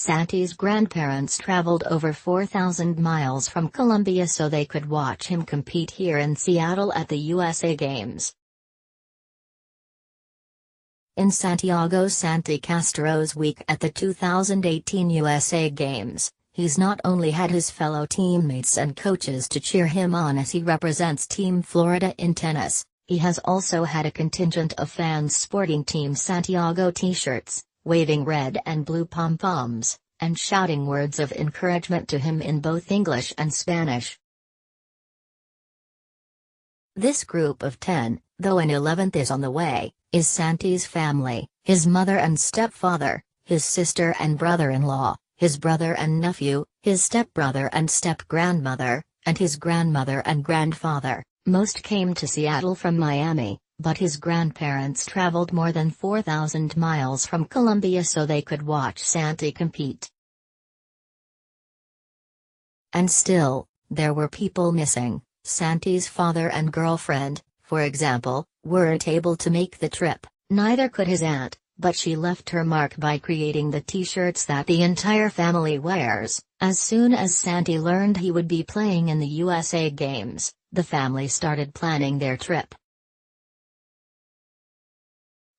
Santi's grandparents traveled over 4,000 miles from Colombia so they could watch him compete here in Seattle at the USA Games. In Santiago, Santi Castro's week at the 2018 USA Games, he's not only had his fellow teammates and coaches to cheer him on as he represents Team Florida in tennis, he has also had a contingent of fans sporting Team Santiago t-shirts, waving red and blue pom-poms, and shouting words of encouragement to him in both English and Spanish. This group of 10, though an 11th is on the way, is Santi's family, his mother and stepfather, his sister and brother-in-law, his brother and nephew, his stepbrother and step-grandmother, and his grandmother and grandfather. Most came to Seattle from Miami, but his grandparents traveled more than 4,000 miles from Colombia so they could watch Santi compete. And still, there were people missing. Santi's father and girlfriend, for example, weren't able to make the trip, neither could his aunt, but she left her mark by creating the t-shirts that the entire family wears. As soon as Santi learned he would be playing in the USA Games, the family started planning their trip.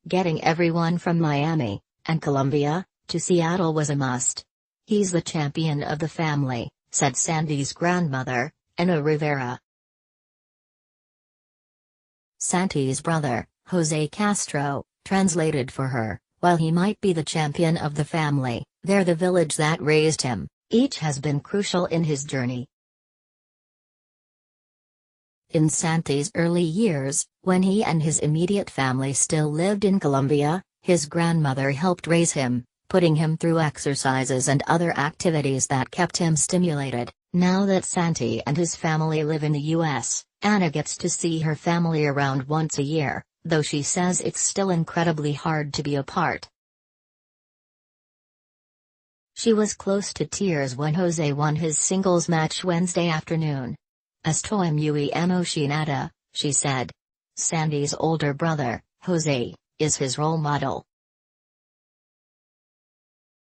Getting everyone from Miami and Colombia to Seattle was a must. "He's the champion of the family," said Santi's grandmother, Ana Rivera. Santi's brother, José Castro, translated for her, "While he might be the champion of the family, they're the village that raised him. Each has been crucial in his journey." In Santi's early years, when he and his immediate family still lived in Colombia, his grandmother helped raise him, putting him through exercises and other activities that kept him stimulated. Now that Santi and his family live in the U.S., Anna gets to see her family around once a year, though she says it's still incredibly hard to be apart. She was close to tears when Jose won his singles match Wednesday afternoon. "Estoy muy emocionada," she said. Santi's older brother, Jose, is his role model.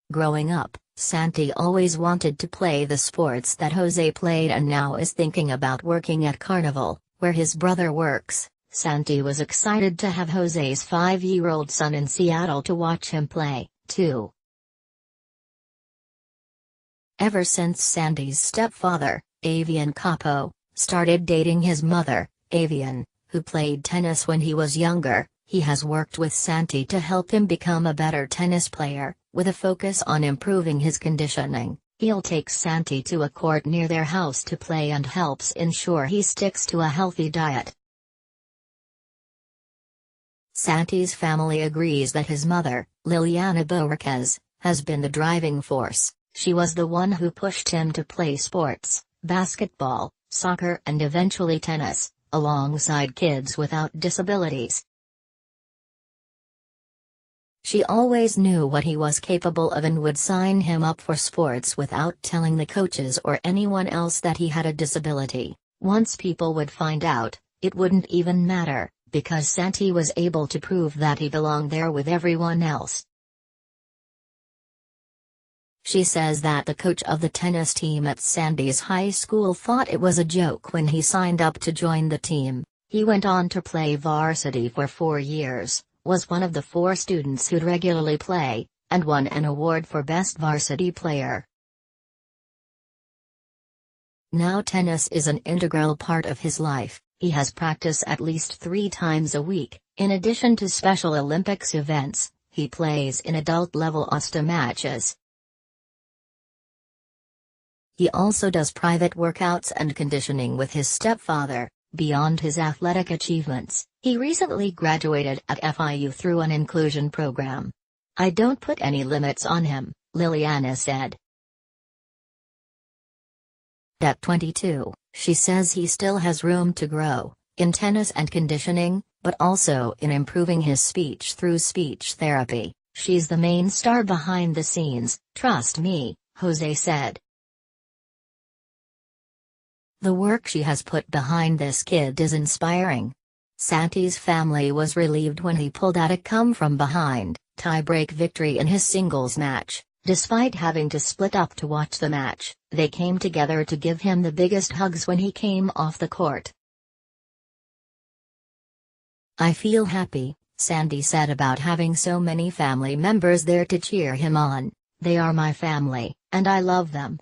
Growing up, Santi always wanted to play the sports that Jose played and now is thinking about working at Carnival, where his brother works. Santi was excited to have Jose's 5-year-old son in Seattle to watch him play, too. Ever since Santi's stepfather, Avian Capo, started dating his mother, Avian, who played tennis when he was younger, he has worked with Santi to help him become a better tennis player, with a focus on improving his conditioning. He'll take Santi to a court near their house to play and helps ensure he sticks to a healthy diet. Santi's family agrees that his mother, Liliana Bourquez, has been the driving force. She was the one who pushed him to play sports, basketball, soccer and eventually tennis, alongside kids without disabilities. She always knew what he was capable of and would sign him up for sports without telling the coaches or anyone else that he had a disability. Once people would find out, it wouldn't even matter, because Santi was able to prove that he belonged there with everyone else. She says that the coach of the tennis team at Santi's high school thought it was a joke when he signed up to join the team. He went on to play varsity for 4 years, was one of the 4 students who'd regularly play, and won an award for Best Varsity Player. Now tennis is an integral part of his life. He has practice at least 3 times a week. In addition to Special Olympics events, he plays in adult-level OSTA matches. He also does private workouts and conditioning with his stepfather. Beyond his athletic achievements, he recently graduated at FIU through an inclusion program. "I don't put any limits on him," Liliana said. At 22, she says he still has room to grow, in tennis and conditioning, but also in improving his speech through speech therapy. "She's the main star behind the scenes, trust me," Jose said. "The work she has put behind this kid is inspiring." Santi's family was relieved when he pulled out a come-from-behind, tie-break victory in his singles match, Despite having to split up to watch the match, they came together to give him the biggest hugs when he came off the court. "I feel happy," Sandy said about having so many family members there to cheer him on. "They are my family, and I love them."